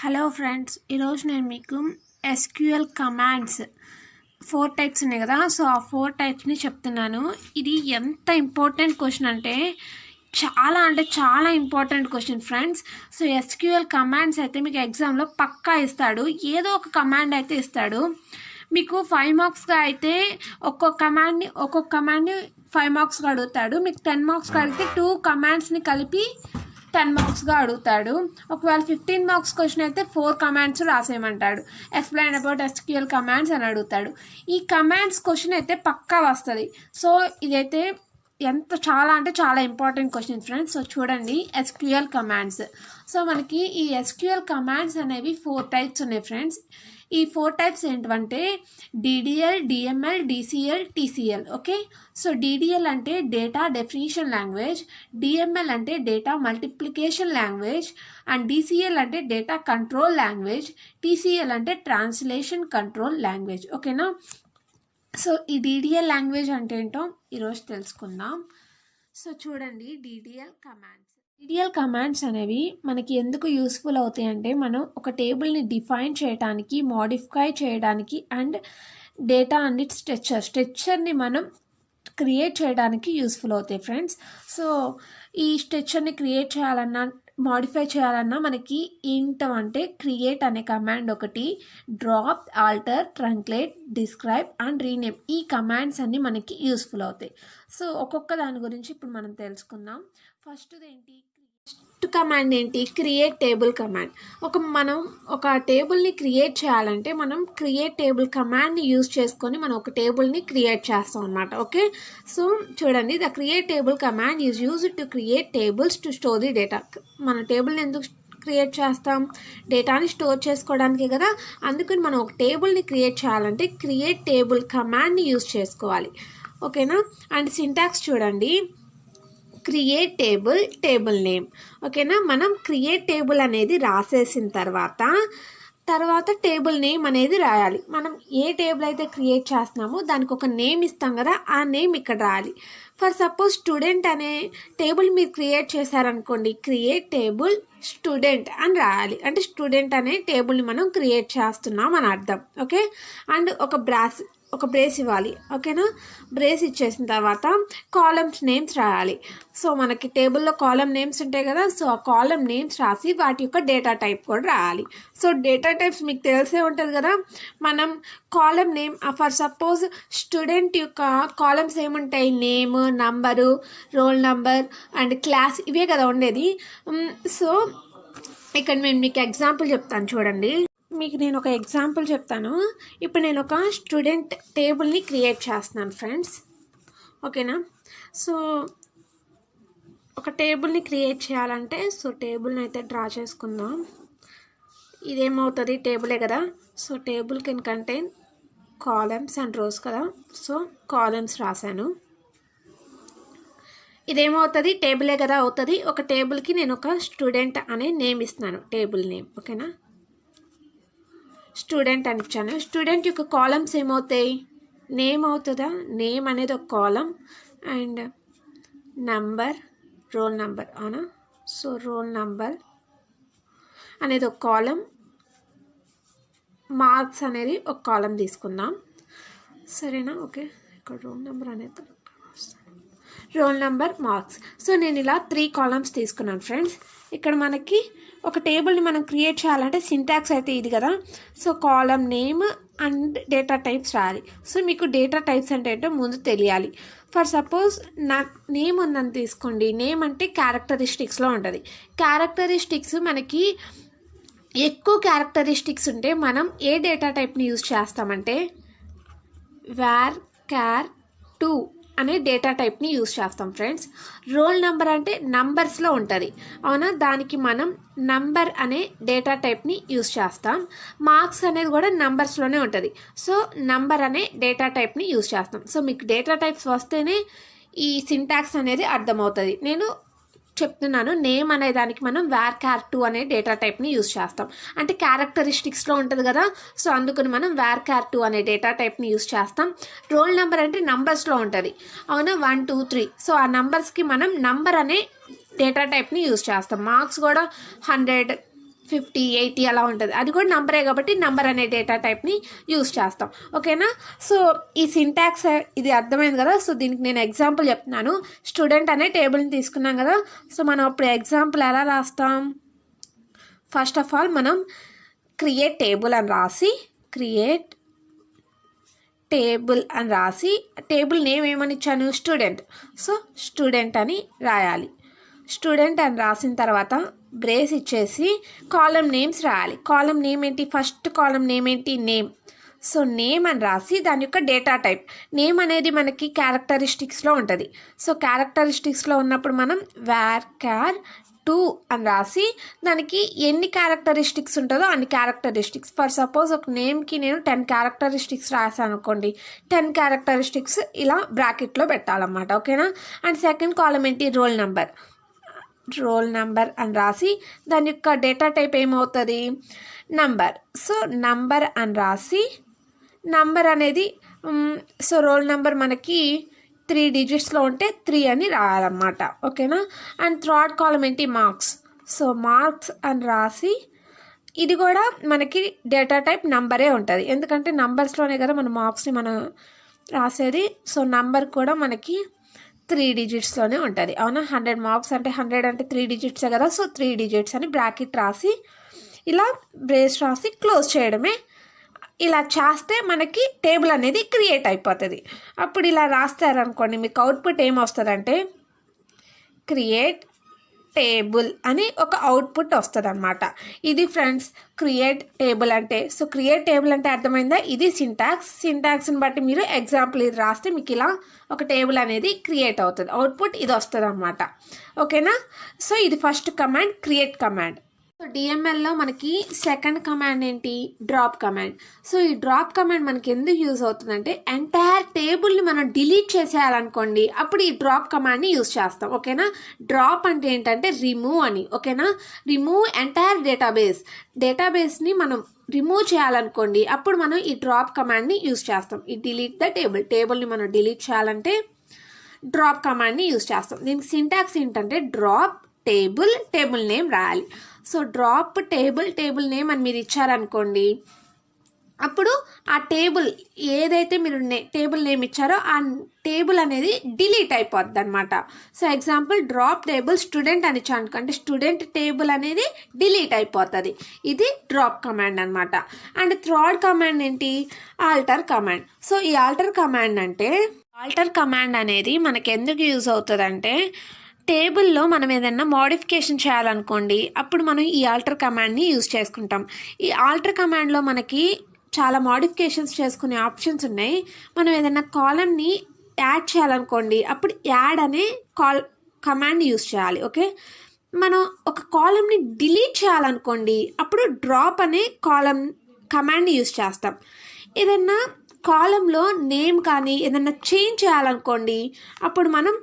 Hello friends, ఈరోజు నేను మీకు ఎస్క్యూఎల్ కమాండ్స్ 4 టైప్స్ ఉన్నాయి కదా. సో ఆ 4 టైప్స్ని చెప్తున్నాను. ఇది ఎంత ఇంపార్టెంట్ క్వశ్చన్ అంటే చాలా important question friends. So SQL commands అయితే మీకు ఎగ్జామ్లో పక్కా ఇస్తాడు. ఏదో ఒక కమాండ్ అయితే ఇస్తాడు. మీకు 5 మార్క్స్గా అయితే ఒక్కొక్క కమాండ్ని 5 మార్క్స్గా అడుగుతాడు. మీకు 10 మార్క్స్గా అడిగితే 2 కమాండ్స్ని కలిపి 10 మార్క్స్గా అడుగుతాడు. ఒకవేళ 15 మార్క్స్ క్వశ్చన్ అయితే 4 కమాండ్స్ రాసేయమంటాడు. ఎక్స్ప్లెయిన్ అబౌట్ ఎస్క్యూఎల్ కమాండ్స్ అని అడుగుతాడు. ఈ కమాండ్స్ క్వశ్చన్ అయితే పక్కా వస్తుంది. సో ఇదైతే చాలా ఇంపార్టెంట్ క్వశ్చన్ ఫ్రెండ్స్. సో చూడండి, ఎస్క్యూఎల్ కమాండ్స్. సో మనకి ఈ ఎస్క్యూఎల్ కమాండ్స్ అనేవి 4 టైప్స్ ఉన్నాయి ఫ్రెండ్స్. ఈ 4 టైప్స్ ఏంటంటే DDL, DML, DCL, TCL. Okay, so DDL అంటే డేటా డెఫినిషన్ లాంగ్వేజ్, డిఎంఎల్ అంటే data multiplication language, and DCL అంటే డేటా కంట్రోల్ లాంగ్వేజ్, టీసీఎల్ అంటే ట్రాన్స్లేషన్ కంట్రోల్ లాంగ్వేజ్. ఓకేనా. సో ఈ డిడిఎల్ లాంగ్వేజ్ అంటే ఏంటో ఈరోజు తెలుసుకుందాం. సో చూడండి, డిడిఎల్ కమాండ్స్ అనేవి మనకి ఎందుకు యూస్ఫుల్ అవుతాయి అంటే, మనం ఒక టేబుల్ని డిఫైన్ చేయడానికి, మోడిఫై చేయడానికి, అండ్ డేటా అండ్ స్ట్రక్చర్ని మనం క్రియేట్ చేయడానికి యూస్ఫుల్ అవుతాయి ఫ్రెండ్స్. సో ఈ స్ట్రక్చర్ని క్రియేట్ చేయాలన్నా, మోడిఫై చేయాలన్నా మనకి ఏంటంటే క్రియేట్ అనే కమాండ్ ఒకటి, drop, alter, truncate, describe and rename, ఈ కమాండ్స్ అన్నీ మనకి యూస్ఫుల్ అవుతాయి. సో ఒక్కొక్క దాని గురించి ఇప్పుడు మనం తెలుసుకుందాం. ఫస్ట్ కమాండ్ ఏంటి? Create table command. మనం ఒక టేబుల్ని క్రియేట్ చేయాలంటే మనం క్రియేట్ టేబుల్ కమాండ్ని యూజ్ చేసుకొని మనం ఒక టేబుల్ని క్రియేట్ చేస్తాం అనమాట. ఓకే, సో చూడండి, the create table command is used to create tables to store the data. మన టేబుల్ని ఎందుకు క్రియేట్ చేస్తాం? డేటాని స్టోర్ చేసుకోవడానికి కదా. అందుకని మనం ఒక టేబుల్ని క్రియేట్ చేయాలంటే క్రియేట్ టేబుల్ కమాండ్ని యూజ్ చేసుకోవాలి. ఓకేనా. అండ్ సింటాక్స్ చూడండి, క్రియేట్ టేబుల్ నేమ్. ఓకేనా. మనం క్రియేట్ టేబుల్ అనేది రాసేసిన తర్వాత టేబుల్ నేమ్ అనేది రాయాలి. మనం ఏ టేబుల్ అయితే క్రియేట్ చేస్తున్నామో దానికి ఒక నేమ్ ఇస్తాం కదా, ఆ నేమ్ ఇక్కడ రాయాలి. ఫర్ సపోజ్ స్టూడెంట్ అనే టేబుల్ మీరు క్రియేట్ చేశారనుకోండి, క్రియేట్ టేబుల్ స్టూడెంట్ అని రాయాలి. అంటే స్టూడెంట్ అనే టేబుల్ని మనం క్రియేట్ చేస్తున్నాం అని అర్థం. ఓకే. అండ్ ఒక బ్రేస్ ఇవ్వాలి. ఓకేనా. బ్రేస్ ఇచ్చేసిన తర్వాత కాలమ్స్ నేమ్స్ రాయాలి. సో మనకి టేబుల్లో కాలమ్ నేమ్స్ ఉంటాయి కదా, సో ఆ కాలమ్ నేమ్స్ రాసి వాటి యొక్క డేటా టైప్ కూడా రాయాలి. సో డేటా టైప్స్ మీకు తెలిసే ఉంటుంది కదా. మనం column name, for suppose student యొక్క కాలమ్స్ ఏముంటాయి? Name, number, roll number and class, ఇవే కదా ఉండేది. సో ఇక్కడ నేను మీకు ఎగ్జాంపుల్ చెప్తాను చూడండి. నేను ఒక ఎగ్జాంపుల్ చెప్తాను. ఇప్పుడు నేను ఒక స్టూడెంట్ టేబుల్ని క్రియేట్ చేస్తున్నాను ఫ్రెండ్స్. ఓకేనా. సో ఒక టేబుల్ని క్రియేట్ చేయాలంటే, సో టేబుల్ని అయితే డ్రా చేసుకుందాం. ఇదేమవుతుంది? టేబులే కదా. So table can contain columns and rows కదా. సో కాలమ్స్ రాశాను. ఇదేమవుతుంది? టేబులే కదా అవుతుంది. ఒక టేబుల్కి నేను ఒక స్టూడెంట్ అనే నేమ్ ఇస్తున్నాను, టేబుల్ నేమ్. ఓకేనా. స్టూడెంట్ అని ఇచ్చాను. స్టూడెంట్ యొక్క కాలమ్స్ ఏమవుతాయి? నేమ్ అవుతుందా? నేమ్ అనేది ఒక కాలం, అండ్ నంబర్, రోల్ నంబర్, అవునా. సో రోల్ నంబర్ అనేది ఒక కాలం, మార్క్స్ అనేది ఒక కాలం తీసుకుందాం. సరేనా. ఓకే, ఇక్కడ రోల్ నెంబర్ అనేది రోల్ నెంబర్, మార్క్స్. సో నేను ఇలా 3 కాలమ్స్ తీసుకున్నాను ఫ్రెండ్స్. ఇక్కడ మనకి ఒక టేబుల్ని మనం క్రియేట్ చేయాలంటే సింటాక్స్ అయితే ఇది కదా. So column name and data types రాయాలి. సో మీకు డేటా టైప్స్ అంటే ఏంటో ముందు తెలియాలి. ఫర్ సపోజ్ నా నేమ్ ఉందని తీసుకోండి. నేమ్ అంటే క్యారెక్టరిస్టిక్స్లో ఉంటుంది. క్యారెక్టరిస్టిక్స్ మనకి ఎక్కువ క్యారెక్టరిస్టిక్స్ ఉంటే మనం ఏ డేటా టైప్ని యూజ్ చేస్తామంటే var_char_2 అనే డేటా టైప్ని యూజ్ చేస్తాం ఫ్రెండ్స్. రోల్ నెంబర్ అంటే నంబర్స్లో ఉంటుంది, అవునా. దానికి మనం నంబర్ అనే డేటా టైప్ని యూజ్ చేస్తాం. మార్క్స్ అనేది కూడా నంబర్స్లోనే ఉంటుంది. సో నంబర్ అనే డేటా టైప్ని యూజ్ చేస్తాం. సో మీకు డేటా టైప్స్ వస్తేనే ఈ సింటాక్స్ అనేది అర్థమవుతుంది. నేను చెప్తున్నాను, నేమ్ అనే దానికి మనం var_char_2 అనే డేటా టైప్ని యూజ్ చేస్తాం. అంటే క్యారెక్టరిస్టిక్స్లో ఉంటుంది కదా. సో అందుకని మనం var_char_2 అనే డేటా టైప్ని యూజ్ చేస్తాం. రోల్ నెంబర్ అంటే నంబర్స్లో ఉంటుంది, అవునా. 1 2 3. సో ఆ నంబర్స్కి మనం నంబర్ అనే డేటా టైప్ని యూజ్ చేస్తాం. మార్క్స్ కూడా 100 50, 80 అలా ఉంటుంది. అది కూడా నంబరే కాబట్టి నంబర్ అనే డేటా టైప్ని యూజ్ చేస్తాం. ఓకేనా? సో ఈ సింటాక్స్ ఇది అర్థమైంది కదా. సో దీనికి నేను ఎగ్జాంపుల్ చెప్తున్నాను. స్టూడెంట్ అనే టేబుల్ని తీసుకున్నాం కదా. సో మనం అప్పుడు ఎగ్జాంపుల్ ఎలా రాస్తాం? ఫస్ట్ ఆఫ్ ఆల్ మనం క్రియేట్ టేబుల్ అని రాసి టేబుల్ నేమ్ ఏమని ఇచ్చాను? స్టూడెంట్. సో స్టూడెంట్ అని రాయాలి. స్టూడెంట్ అని రాసిన తర్వాత బ్రేస్ ఇచ్చేసి కాలం నేమ్స్ రాయాలి. కాలం నేమ్ ఏంటి? ఫస్ట్ కాలం నేమ్ ఏంటి? నేమ్. సో నేమ్ అని రాసి దాని యొక్క డేటా టైప్. నేమ్ అనేది మనకి క్యారెక్టరిస్టిక్స్లో ఉంటుంది. సో క్యారెక్టరిస్టిక్స్లో ఉన్నప్పుడు మనం var 2 అని రాసి దానికి ఎన్ని క్యారెక్టరిస్టిక్స్ ఉంటుందో అన్ని క్యారెక్టరిస్టిక్స్. ఫర్ సపోజ్ ఒక నేమ్కి నేను 10 క్యారెక్టరిస్టిక్స్ రాసాను అనుకోండి, 10 క్యారెక్టరిస్టిక్స్ ఇలా బ్రాకెట్లో పెట్టాలన్నమాట. ఓకేనా? అండ్ సెకండ్ కాలం ఏంటి? రోల్ నెంబర్ అని రాసి దాని యొక్క డేటా టైప్ ఏమవుతుంది? నంబర్. సో నంబర్ అని రాసి నంబర్ అనేది సో రోల్ నెంబర్ మనకి 3 డిజిట్స్లో ఉంటే 3 అని రాయాలన్నమాట. ఓకేనా? అండ్ థర్డ్ కాలం ఏంటి? మార్క్స్. సో మార్క్స్ అని రాసి ఇది కూడా మనకి డేటా టైప్ నంబరే ఉంటుంది. ఎందుకంటే నంబర్స్లోనే కదా మన మార్క్స్ని మనం రాసేది. సో నంబర్ కూడా మనకి 3 డిజిట్స్లోనే ఉంటుంది. అవునా? 100 మార్క్స్ అంటే 100 అంటే 3 డిజిట్సే కదా. సో 3 డిజిట్స్ అని బ్రాకెట్ రాసి ఇలా బ్రేస్ రాసి క్లోజ్ చేయడమే. ఇలా చేస్తే మనకి టేబుల్ అనేది క్రియేట్ అయిపోతుంది. అప్పుడు ఇలా రాస్తారనుకోండి మీకు అవుట్పుట్ ఏమొస్తుందంటే క్రియేట్ టేబుల్ అని ఒక అవుట్పుట్ వస్తుంది అనమాట. ఇది ఫ్రెండ్స్ క్రియేట్ టేబుల్ అంటే. సో క్రియేట్ టేబుల్ అంటే అర్థమైందా? ఇది సింటాక్స్ని బట్టి మీరు ఎగ్జాంపుల్ ఇది రాస్తే మీకు ఇలా ఒక టేబుల్ అనేది క్రియేట్ అవుతుంది. అవుట్పుట్ ఇది వస్తుంది అనమాట. ఓకేనా? సో ఇది first command, create command. So డిఎంఎల్లో మనకి సెకండ్ కమాండ్ ఏంటి? Drop command. సో ఈ డ్రాప్ కమాండ్ మనకి ఎందుకు యూజ్ అవుతుందంటే ఎంటైర్ టేబుల్ని మనం డిలీట్ చేసేయాలనుకోండి, అప్పుడు ఈ డ్రాప్ కమాండ్ని యూజ్ చేస్తాం. ఓకేనా? డ్రాప్ అంటే ఏంటంటే రిమూవ్ అని. ఓకేనా? రిమూవ్ ఎంటైర్ డేటాబేస్ని మనం రిమూవ్ చేయాలనుకోండి, అప్పుడు మనం ఈ డ్రాప్ కమాండ్ని యూజ్ చేస్తాం. ఈ డిలీట్ ద టేబుల్ని మనం డిలీట్ చేయాలంటే డ్రాప్ కమాండ్ని యూజ్ చేస్తాం. దీనికి సింటాక్స్ ఏంటంటే డ్రాప్ టేబుల్ నేమ్ రాయాలి. సో డ్రాప్ టేబుల్ నేమ్ అని మీరు ఇచ్చారనుకోండి, అప్పుడు ఆ టేబుల్ ఏదైతే మీరు టేబుల్ నేమ్ ఇచ్చారో ఆ టేబుల్ అనేది డిలీట్ అయిపోద్ది అనమాట. So example drop table student అని ఇచ్చాను అనుకోండి, స్టూడెంట్ టేబుల్ అనేది డిలీట్ అయిపోతుంది. ఇది డ్రాప్ కమాండ్ అనమాట. అండ్ థర్డ్ కమాండ్ ఏంటి? Alter command. సో ఈ ఆల్టర్ కమాండ్ అనేది మనకి ఎందుకు యూజ్ అవుతుందంటే టేబుల్లో మనం ఏదైనా మోడిఫికేషన్ చేయాలనుకోండి, అప్పుడు మనం ఈ ఆల్టర్ కమాండ్ని యూజ్ చేసుకుంటాం. ఈ ఆల్టర్ కమాండ్లో మనకి చాలా మోడిఫికేషన్స్ చేసుకునే ఆప్షన్స్ ఉన్నాయి. మనం ఏదైనా కాలమ్ని యాడ్ చేయాలనుకోండి, అప్పుడు యాడ్ అనే కమాండ్ యూజ్ చేయాలి. ఓకే? మనం ఒక కాలమ్ని డిలీట్ చేయాలనుకోండి, అప్పుడు డ్రాప్ అనే కమాండ్ని యూజ్ చేస్తాం. ఏదైనా కాలంలో నేమ్ కానీ ఏదైనా చేంజ్ చేయాలనుకోండి, అప్పుడు మనం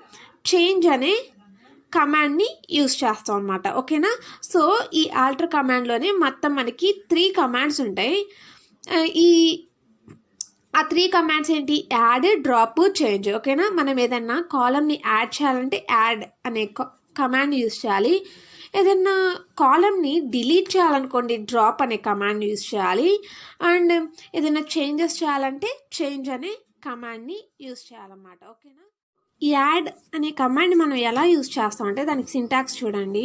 చేంజ్ అనే కమాండ్ని యూజ్ చేస్తాం అనమాట. ఓకేనా? సో ఈ ఆల్టర్ కమాండ్లోనే మొత్తం మనకి 3 కమాండ్స్ ఉంటాయి. ఆ 3 కమాండ్స్ ఏంటి? Add, drop, change. ఓకేనా? మనం ఏదైనా కాలమ్ని యాడ్ చేయాలంటే యాడ్ అనే కమాండ్ యూజ్ చేయాలి. ఏదైనా కాలమ్ని డిలీట్ చేయాలనుకోండి, డ్రాప్ అనే కమాండ్ యూజ్ చేయాలి. అండ్ ఏదైనా చేంజెస్ చేయాలంటే చేంజ్ అనే కమాండ్ని యూజ్ చేయాలన్నమాట. ఓకేనా? యాడ్ అనే కమాండ్ మనం ఎలా యూజ్ చేస్తామంటే దానికి సింటాక్స్ చూడండి.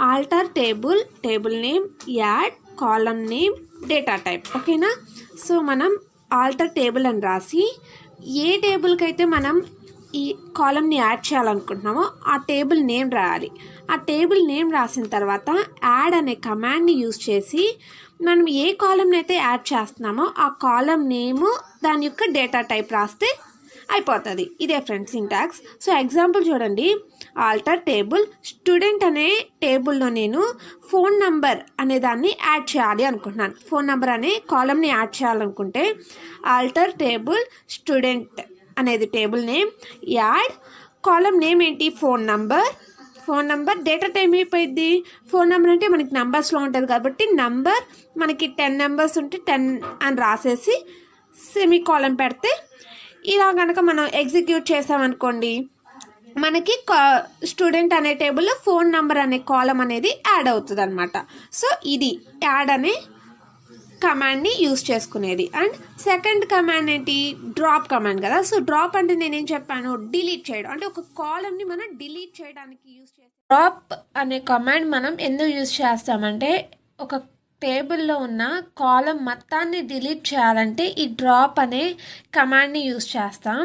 Alter table name, add, column name, data type. ఓకేనా? సో మనం ఆల్టర్ టేబుల్ అని రాసి ఏ టేబుల్కి అయితే మనం ఈ కాలమ్ని యాడ్ చేయాలనుకుంటున్నామో ఆ టేబుల్ నేమ్ రాయాలి. ఆ టేబుల్ నేమ్ రాసిన తర్వాత యాడ్ అనే కమాండ్ని యూజ్ చేసి మనం ఏ కాలమ్ని అయితే యాడ్ చేస్తున్నామో ఆ కాలమ్ నేము దాని యొక్క డేటా టైప్ రాస్తే అయిపోతుంది. ఇదే ఫ్రెండ్స్ సింటాక్స్. సో ఎగ్జాంపుల్ చూడండి. ఆల్టర్ టేబుల్ స్టూడెంట్ అనే టేబుల్లో నేను ఫోన్ నంబర్ అనే దాన్ని యాడ్ చేయాలి అనుకుంటున్నాను. ఫోన్ నంబర్ అనే కాలమ్ని యాడ్ చేయాలనుకుంటే ఆల్టర్ టేబుల్ స్టూడెంట్ అనేది table name, add column name ఏంటి? ఫోన్ నంబర్ డేటా టైప్ అయిపోయింది. ఫోన్ నెంబర్ అంటే మనకి నంబర్స్లో ఉంటుంది కాబట్టి నంబర్ మనకి 10 నెంబర్స్ ఉంటే 10 అని రాసేసి సెమీ కాలం పెడితే ఇలా కనుక మనం ఎగ్జిక్యూట్ చేసామనుకోండి మనకి స్టూడెంట్ అనే టేబుల్లో ఫోన్ నెంబర్ అనే కాలం అనేది యాడ్ అవుతుంది అనమాట. సో ఇది యాడ్ అనే కమాండ్ని యూస్ చేసుకునేది. అండ్ సెకండ్ కమాండ్ ఏంటి, డ్రాప్ కమాండ్ కదా. సో డ్రాప్ అంటే నేనేం చెప్పాను, డిలీట్ చేయడం, అంటే ఒక కాలంని మనం డిలీట్ చేయడానికి యూస్ చేస్తాం. డ్రాప్ అనే కమాండ్ మనం ఎందుకు యూస్ చేస్తామంటే ఒక టేబుల్లో ఉన్న కాలం మొత్తాన్ని డిలీట్ చేయాలంటే ఈ డ్రాప్ అనే కమాండ్ని యూస్ చేస్తాం.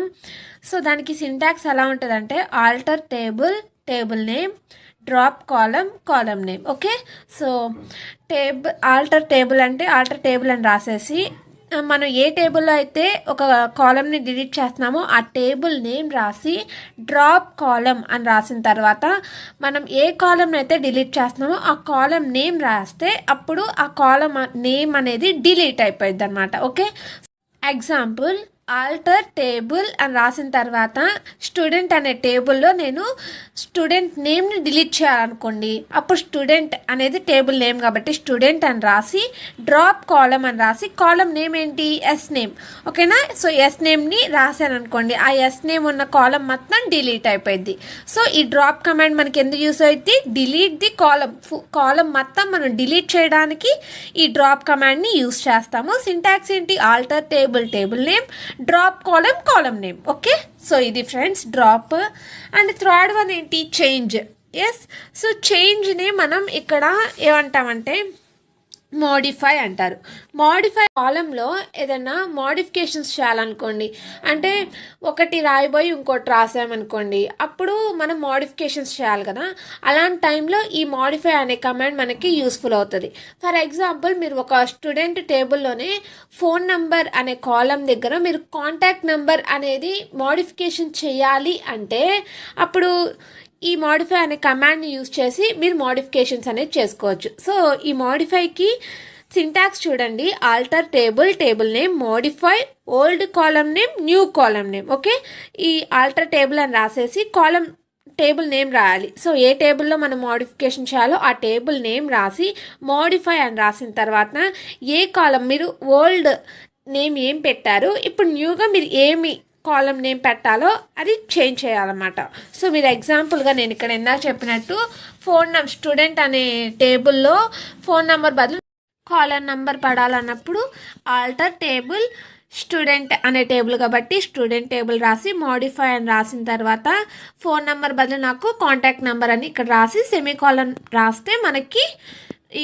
సో దానికి సింటాక్స్ ఎలా ఉంటుందంటే alter table, table name, drop column name. Okay, so alter table అంటే ఆల్టర్ టేబుల్ అని రాసేసి మనం ఏ టేబుల్లో అయితే ఒక కాలంని డిలీట్ చేస్తున్నామో ఆ టేబుల్ నేమ్ రాసి డ్రాప్ కాలం అని రాసిన తర్వాత మనం ఏ కాలంని అయితే డిలీట్ చేస్తున్నామో ఆ కాలం నేమ్ రాస్తే అప్పుడు ఆ కాలం నేమ్ అనేది డిలీట్ అయిపోయింది అనమాట. ఓకే, ఎగ్జాంపుల్ ఆల్టర్ టేబుల్ అని రాసిన తర్వాత స్టూడెంట్ అనే టేబుల్లో నేను స్టూడెంట్ నేమ్ని డిలీట్ చేయాలనుకోండి, అప్పుడు స్టూడెంట్ అనేది టేబుల్ నేమ్ కాబట్టి స్టూడెంట్ అని రాసి డ్రాప్ కాలం అని రాసి కాలం నేమ్ ఏంటి, ఎస్ నేమ్. ఓకేనా, సో ఎస్ నేమ్ని రాశాను అనుకోండి, ఆ ఎస్ నేమ్ ఉన్న కాలం మొత్తం డిలీట్ అయిపోయింది. సో ఈ డ్రాప్ కమాండ్ మనకి ఎందుకు యూస్ అవుతుంది, డిలీట్ ది కాలం మొత్తం మనం డిలీట్ చేయడానికి ఈ డ్రాప్ కమాండ్ని యూస్ చేస్తాము. సింటాక్స్ ఏంటి, alter table name, drop column name. Okay, so ఇది friends drop. And third one ఏంటి, చేంజ్. ఎస్, సో చేంజ్ని మనం ఇక్కడ ఏమంటామంటే మోడిఫై అంటారు. మోడిఫై కాలంలో ఏదైనా మోడిఫికేషన్స్ చేయాలనుకోండి, అంటే ఒకటి రాయిపోయి ఇంకోటి రాసామనుకోండి, అప్పుడు మనం మోడిఫికేషన్స్ చేయాలి కదా. అలాంటి టైంలో ఈ మోడిఫై అనే కమాండ్ మనకి యూస్ఫుల్ అవుతుంది. ఫర్ ఎగ్జాంపుల్ మీరు ఒక స్టూడెంట్ టేబుల్లోనే ఫోన్ నంబర్ అనే కాలం దగ్గర మీరు కాంటాక్ట్ నెంబర్ అనేది మోడిఫికేషన్ చేయాలి అంటే అప్పుడు ఈ మోడిఫై అనే కమాండ్ని యూజ్ చేసి మీరు మోడిఫికేషన్స్ అనేది చేసుకోవచ్చు. సో ఈ మోడిఫైకి సింటాక్స్ చూడండి, alter table name, modify old column name, new column name. Okay, ఈ ఆల్టర్ టేబుల్ అని రాసేసి టేబుల్ నేమ్ రాయాలి. సో ఏ టేబుల్లో మనం మోడిఫికేషన్ చేయాలో ఆ టేబుల్ నేమ్ రాసి మోడిఫై అని రాసిన తర్వాత ఏ కాలం మీరు ఓల్డ్ నేమ్ ఏం పెట్టారు, ఇప్పుడు న్యూగా మీరు ఏమి కాలం నేమ్ పెట్టాలో అది చేంజ్ చేయాలన్నమాట. సో మీరు ఎగ్జాంపుల్గా నేను ఇక్కడ ఇందాక చెప్పినట్టు స్టూడెంట్ అనే టేబుల్లో ఫోన్ నెంబర్ బదులు కాలం నెంబర్ పడాలన్నప్పుడు ఆల్టర్ టేబుల్ స్టూడెంట్ అనే టేబుల్ కాబట్టి స్టూడెంట్ టేబుల్ రాసి మోడిఫై అని రాసిన తర్వాత ఫోన్ నెంబర్ బదులు నాకు కాంటాక్ట్ నెంబర్ అని ఇక్కడ రాసి సెమీకోలన్ రాస్తే మనకి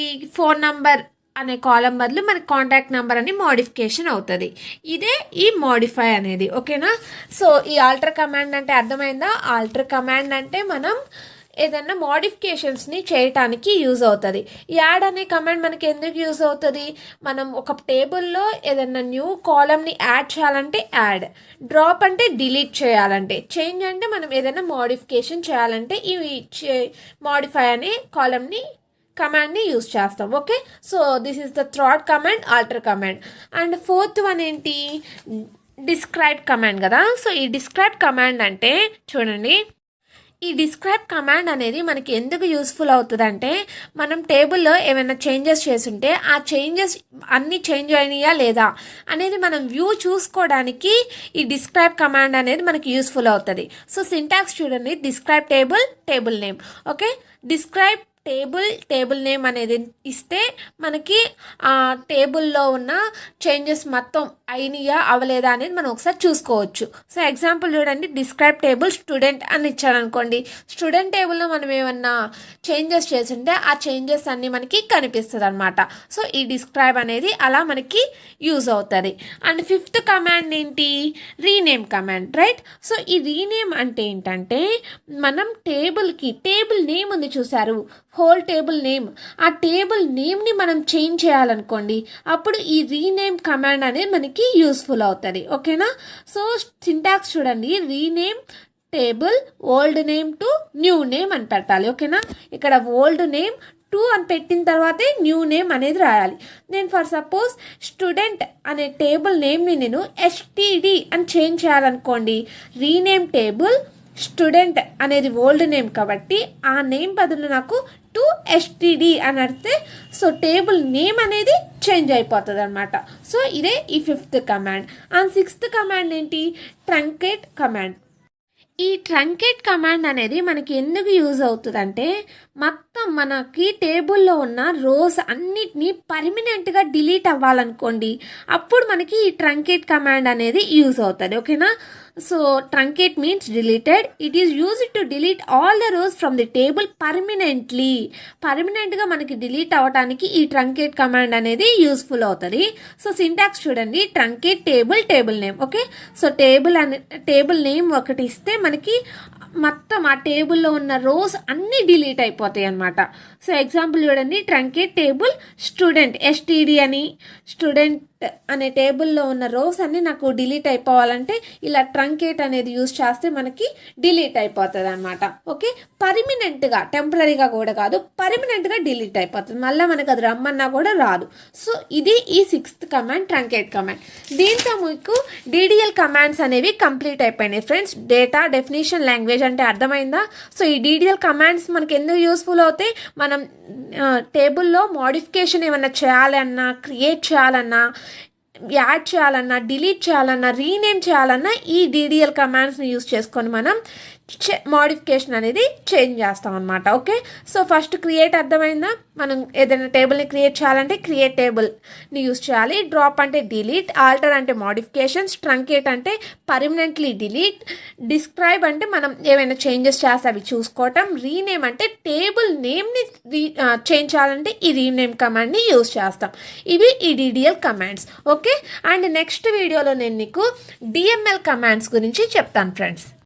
ఈ ఫోన్ నెంబర్ అనే కాలం బదులు మనకి కాంటాక్ట్ నెంబర్ అని మోడిఫికేషన్ అవుతుంది. ఇదే ఈ మోడిఫై అనేది. ఓకేనా, సో ఈ ఆల్టర్ కమాండ్ అంటే అర్థమైందా. ఆల్టర్ కమాండ్ అంటే మనం ఏదైనా మోడిఫికేషన్స్ని చేయటానికి యూజ్ అవుతుంది. యాడ్ అనే కమాండ్ మనకి ఎందుకు యూజ్ అవుతుంది, మనం ఒక టేబుల్లో ఏదైనా న్యూ కాలంని యాడ్ చేయాలంటే యాడ్, డ్రాప్ అంటే డిలీట్ చేయాలంటే, చేంజ్ అంటే మనం ఏదైనా మోడిఫికేషన్ చేయాలంటే ఈ మోడిఫై అనే కాలంని కమాండ్ని యూజ్ చేస్తాం. Okay, so this is the third command, alter command. And fourth one ఏంటి, డిస్క్రైబ్ కమాండ్ కదా. సో ఈ డిస్క్రైబ్ కమాండ్ అంటే చూడండి, ఈ డిస్క్రైబ్ కమాండ్ అనేది మనకి ఎందుకు యూస్ఫుల్ అవుతుందంటే మనం టేబుల్లో ఏమైనా చేంజెస్ చేసుంటే ఆ చేంజెస్ అన్నీ చేంజ్ అయినాయా లేదా అనేది మనం వ్యూ చూసుకోవడానికి ఈ డిస్క్రైబ్ కమాండ్ అనేది మనకి యూస్ఫుల్ అవుతుంది. సో సింటాక్స్ చూడండి, describe table name. Okay, describe table name అనేది ఇస్తే మనకి ఆ టేబుల్లో ఉన్న చేంజెస్ మొత్తం అయినాయా అవలేదా అనేది మనం ఒకసారి చూసుకోవచ్చు. సో ఎగ్జాంపుల్ చూడండి, డిస్క్రైబ్ టేబుల్ స్టూడెంట్ అని ఇచ్చారనుకోండి, స్టూడెంట్ టేబుల్లో మనం ఏమన్నా చేంజెస్ చేస్తుంటే ఆ చేంజెస్ అన్నీ మనకి కనిపిస్తుంది అనమాట. సో ఈ డిస్క్రైబ్ అనేది అలా మనకి యూజ్ అవుతుంది. అండ్ ఫిఫ్త్ కమాండ్ ఏంటి, రీనేమ్ కమాండ్, రైట్. సో ఈ రీనేమ్ అంటే ఏంటంటే మనం టేబుల్ నేమ్ ఉంది చూసారు, హోల్ టేబుల్ నేమ్, ఆ టేబుల్ నేమ్ని మనం చేంజ్ చేయాలనుకోండి అప్పుడు ఈ రీనేమ్ కమాండ్ అనేది మనకి యూస్ఫుల్ అవుతుంది. ఓకేనా, సో సింటాక్స్ చూడండి, rename table old name to new name అని పెట్టాలి. ఓకేనా, ఇక్కడ ఓల్డ్ నేమ్ టు అని పెట్టిన తర్వాతే న్యూ నేమ్ అనేది రాయాలి. నేను ఫర్ సపోజ్ స్టూడెంట్ అనే టేబుల్ నేమ్ని నేను ఎస్టీడీ అని చేంజ్ చేయాలనుకోండి, రీనేమ్ టేబుల్ స్టూడెంట్ అనేది ఓల్డ్ నేమ్ కాబట్టి ఆ నేమ్ బదులు నాకు టు ఎస్టీడీ అని అడితే సో టేబుల్ నేమ్ అనేది చేంజ్ అయిపోతుంది అనమాట. సో ఇదే ఈ fifth command. And sixth command ఏంటి, ట్రంకేట్ కమాండ్. ఈ ట్రంకేట్ కమాండ్ అనేది మనకి ఎందుకు యూజ్ అవుతుందంటే మొత్తం మనకి టేబుల్లో ఉన్న రోస్ అన్నిటినీ పర్మనెంట్గా డిలీట్ అవ్వాలనుకోండి, అప్పుడు మనకి ఈ ట్రంకేట్ కమాండ్ అనేది యూజ్ అవుతుంది. ఓకేనా? So truncate means deleted. It is used to delete all the rows from the table permanently. పర్మనెంట్గా మనకి డిలీట్ అవ్వడానికి ఈ ట్రంకేట్ కమాండ్ అనేది యూస్ఫుల్ అవుతుంది. సో సింటాక్స్ చూడండి, truncate table name. Okay, so table name ఒకటి ఇస్తే మనకి మొత్తం ఆ టేబుల్లో ఉన్న రోస్ అన్నీ డిలీట్ అయిపోతాయి అన్నమాట. సో ఎగ్జాంపుల్ చూడండి, ట్రంకేట్ టేబుల్ స్టూడెంట్, ఎస్టీడీ అని స్టూడెంట్ అనే టేబుల్లో ఉన్న రోస్ అన్నీ నాకు డిలీట్ అయిపోవాలంటే ఇలా ట్రంకేట్ అనేది యూజ్ చేస్తే మనకి డిలీట్ అయిపోతుంది అనమాట. ఓకే, పర్మనెంట్గా, టెంపరీగా కూడా కాదు, పర్మనెంట్గా డిలీట్ అయిపోతుంది. మళ్ళీ మనకు అది రమ్మన్నా కూడా రాదు. సో ఇది ఈ 6th కమాండ్, ట్రంకేట్ కమాండ్. దీంతో మీకు DDL కమాండ్స్ అనేవి కంప్లీట్ అయిపోయినాయి ఫ్రెండ్స్. డేటా డెఫినేషన్ లాంగ్వేజ్ అంటే అర్థమైందా? సో ఈ DDL కమాండ్స్ మనకి ఎందుకు యూస్ఫుల్ అవుతాయి? మనం టేబుల్లో మోడిఫికేషన్ ఏమన్నా చేయాలన్నా, క్రియేట్ చేయాలన్నా, యాడ్ చేయాలన్నా, డిలీట్ చేయాలన్నా, రీనేమ్ చేయాలన్నా ఈ DDL కమాండ్స్ని యూజ్ చేసుకొని మనం మోడిఫికేషన్ అనేది చేంజ్ చేస్తాం అనమాట. ఓకే, సో ఫస్ట్ క్రియేట్ అర్థమైందా? మనం ఏదైనా టేబుల్ని క్రియేట్ చేయాలంటే క్రియేట్ టేబుల్ని యూజ్ చేయాలి. డ్రాప్ అంటే డిలీట్, ఆల్టర్ అంటే మోడిఫికేషన్స్, ట్రంకేట్ అంటే పర్మనెంట్లీ డిలీట్, డిస్క్రైబ్ అంటే మనం ఏమైనా చేంజెస్ చేస్తే అవి చూసుకోవటం, రీనేమ్ అంటే టేబుల్ నేమ్ని చేంజ్ చేయాలంటే ఈ రీనేమ్ కమాండ్ని యూజ్ చేస్తాం. ఇవి ఈ DDL commands. Okay, and next వీడియోలో నేను నీకు DML కమాండ్స్ గురించి చెప్తాను ఫ్రెండ్స్.